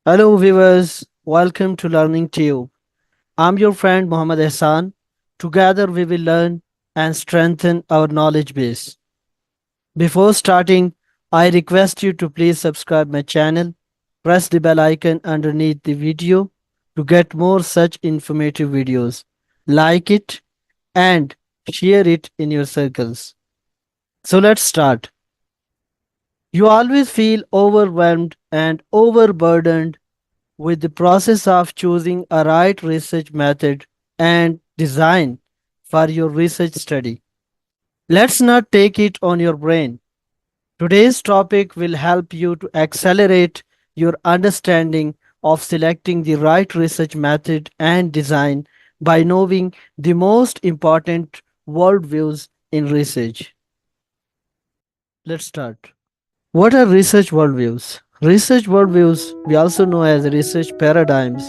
Hello, viewers. Welcome to Learning Tube. I'm your friend Mohammed Ehsan. Together, we will learn and strengthen our knowledge base. Before starting, I request you to please subscribe my channel, press the bell icon underneath the video to get more such informative videos. Like it and share it in your circles. So let's start. You always feel overwhelmed and overburdened with the process of choosing a right research method and design for your research study. Let's not take it on your brain. Today's topic will help you to accelerate your understanding of selecting the right research method and design by knowing the most important worldviews in research. Let's start. What are research worldviews? Research worldviews, we also know as research paradigms,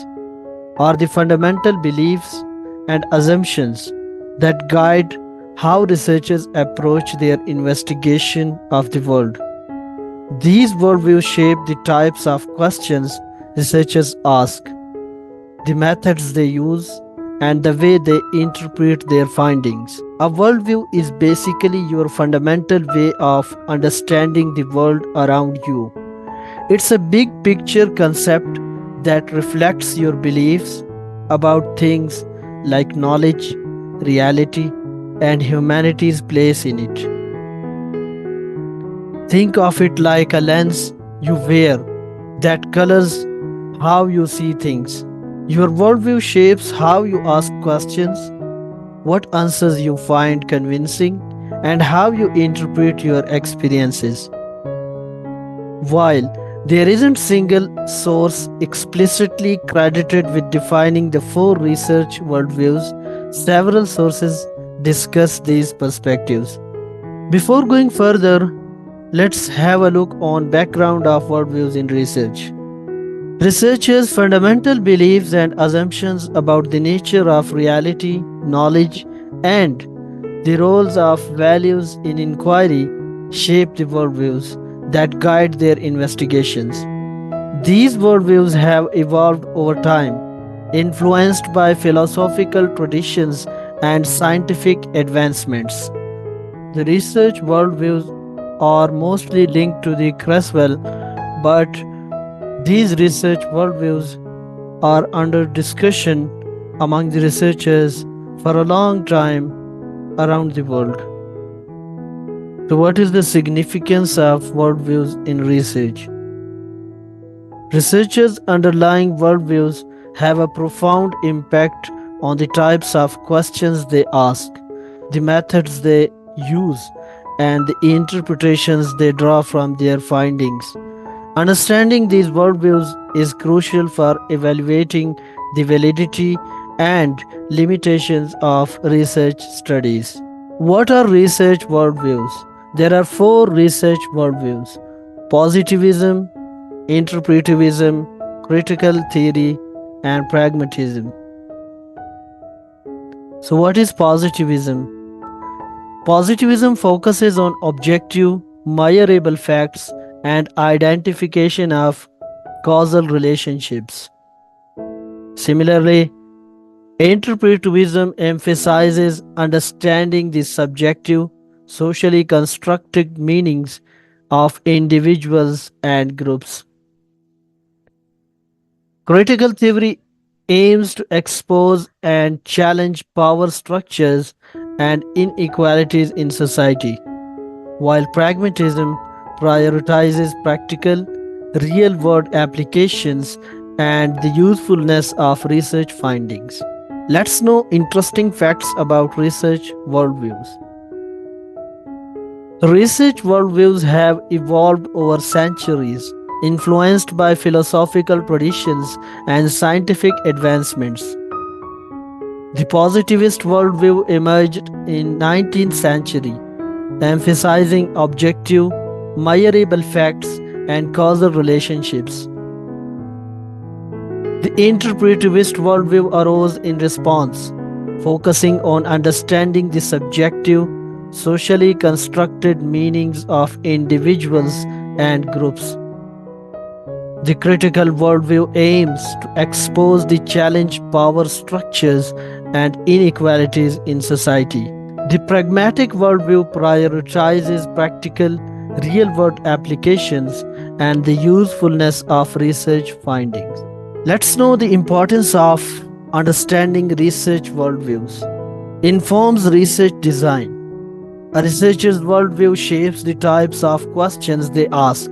are the fundamental beliefs and assumptions that guide how researchers approach their investigation of the world. These worldviews shape the types of questions researchers ask, the methods they use, and the way they interpret their findings. A worldview is basically your fundamental way of understanding the world around you. It's a big picture concept that reflects your beliefs about things like knowledge, reality, and humanity's place in it. Think of it like a lens you wear that colors how you see things. Your worldview shapes how you ask questions, what answers you find convincing, and how you interpret your experiences. While there isn't single source explicitly credited with defining the four research worldviews, several sources discuss these perspectives. Before going further, let's have a look on background of worldviews in research. Researchers' fundamental beliefs and assumptions about the nature of reality, knowledge, and the roles of values in inquiry shape the worldviews that guide their investigations. These worldviews have evolved over time, influenced by philosophical traditions and scientific advancements. The research worldviews are mostly linked to the Creswell, but these research worldviews are under discussion among the researchers for a long time around the world. So, what is the significance of worldviews in research? Researchers' underlying worldviews have a profound impact on the types of questions they ask, the methods they use, and the interpretations they draw from their findings. Understanding these worldviews is crucial for evaluating the validity and limitations of research studies. What are research worldviews? There are four research worldviews: positivism, interpretivism, critical theory, and pragmatism. So, what is positivism? Positivism focuses on objective, measurable facts and identification of causal relationships. Similarly, interpretivism emphasizes understanding the subjective, socially constructed meanings of individuals and groups. Critical theory aims to expose and challenge power structures and inequalities in society, while pragmatism prioritizes practical, real world applications and the usefulness of research findings. Let's know interesting facts about research worldviews. Research worldviews have evolved over centuries, influenced by philosophical traditions and scientific advancements. The positivist worldview emerged in 19th century, emphasizing objective, measurable facts and causal relationships. The interpretivist worldview arose in response, focusing on understanding the subjective, socially constructed meanings of individuals and groups. The critical worldview aims to expose the challenge power structures and inequalities in society. The pragmatic worldview prioritizes practical, real world applications and the usefulness of research findings. Let's know the importance of understanding research worldviews. Informs research design. A researcher's worldview shapes the types of questions they ask,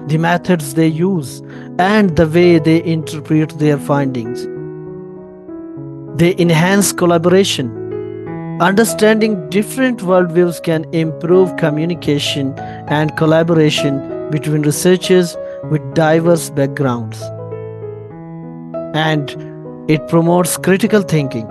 the methods they use, and the way they interpret their findings. They enhance collaboration. Understanding different worldviews can improve communication and collaboration between researchers with diverse backgrounds. And it promotes critical thinking.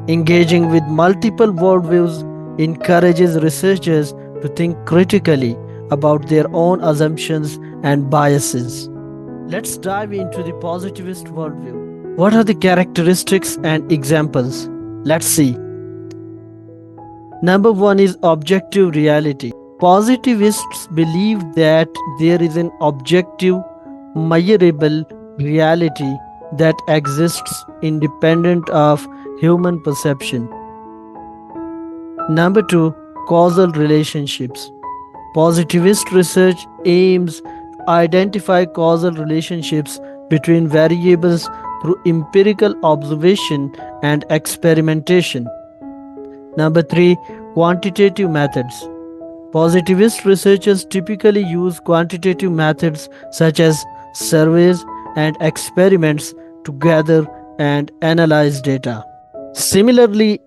Engaging with multiple worldviews encourages researchers to think critically about their own assumptions and biases. Let's dive into the positivist worldview. What are the characteristics and examples? Let's see. Number one is objective reality. Positivists believe that there is an objective, measurable reality that exists independent of human perception. Number two, causal relationships. Positivist research aims to identify causal relationships between variables through empirical observation and experimentation. Number three, quantitative methods. Positivist researchers typically use quantitative methods such as surveys and experiments to gather and analyze data. Similarly,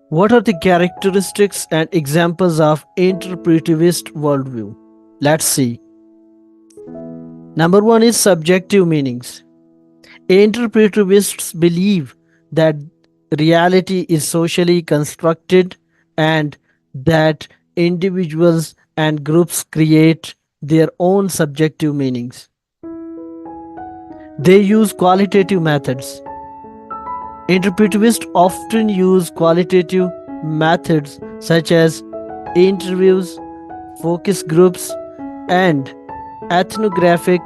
what are the characteristics and examples of interpretivist worldview? Let's see. Number one is subjective meanings. Interpretivists believe that reality is socially constructed and that individuals and groups create their own subjective meanings. They use qualitative methods. Interpretivists often use qualitative methods such as interviews, focus groups, and ethnographic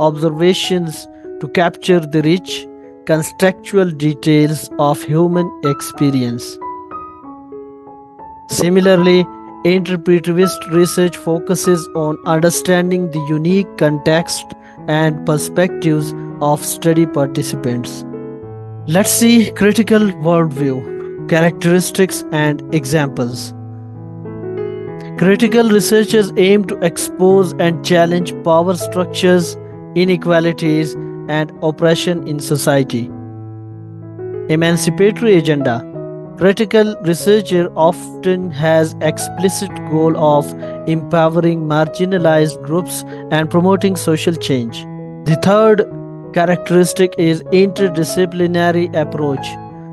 observations to capture the rich, contextual details of human experience. Similarly, interpretivist research focuses on understanding the unique context and perspectives of study participants. Let's see critical worldview, characteristics, and examples. Critical researchers aim to expose and challenge power structures, inequalities, and oppression in society. Emancipatory agenda. Critical researcher often has explicit goal of empowering marginalized groups and promoting social change. The third characteristic is interdisciplinary approach.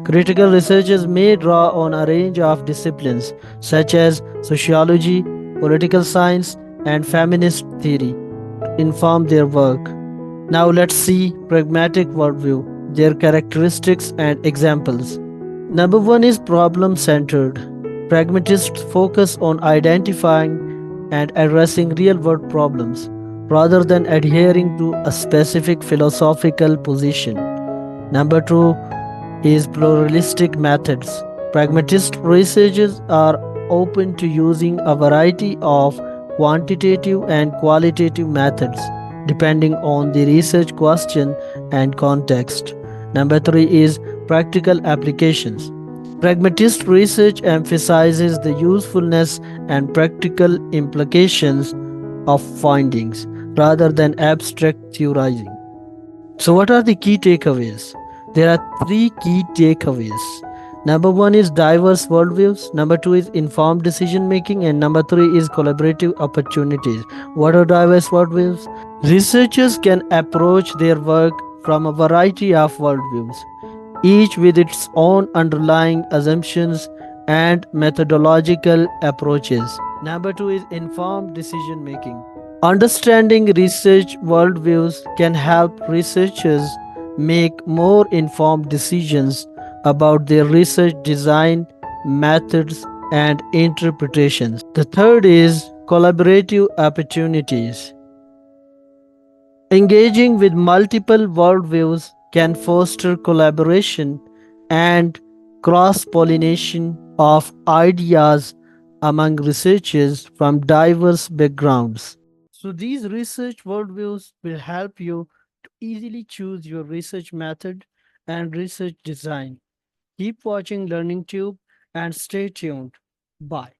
Critical researchers may draw on a range of disciplines such as sociology, political science, and feminist theory to inform their work. Now let's see pragmatic worldview, their characteristics and examples. Number one is problem-centered. Pragmatists focus on identifying and addressing real-world problems rather than adhering to a specific philosophical position. Number two is pluralistic methods. Pragmatist researchers are open to using a variety of quantitative and qualitative methods depending on the research question and context. Number three is practical applications. Pragmatist research emphasizes the usefulness and practical implications of findings rather than abstract theorizing. So, what are the key takeaways? There are three key takeaways. Number one is diverse worldviews, number two is informed decision making, and number three is collaborative opportunities. What are diverse worldviews? Researchers can approach their work from a variety of worldviews, each with its own underlying assumptions and methodological approaches. Number two is informed decision making. Understanding research worldviews can help researchers make more informed decisions about their research design, methods, and interpretations. The third is collaborative opportunities. Engaging with multiple worldviews can foster collaboration and cross pollination of ideas among researchers from diverse backgrounds. So, these research worldviews will help you to easily choose your research method and research design. Keep watching Learning Tube and stay tuned. Bye.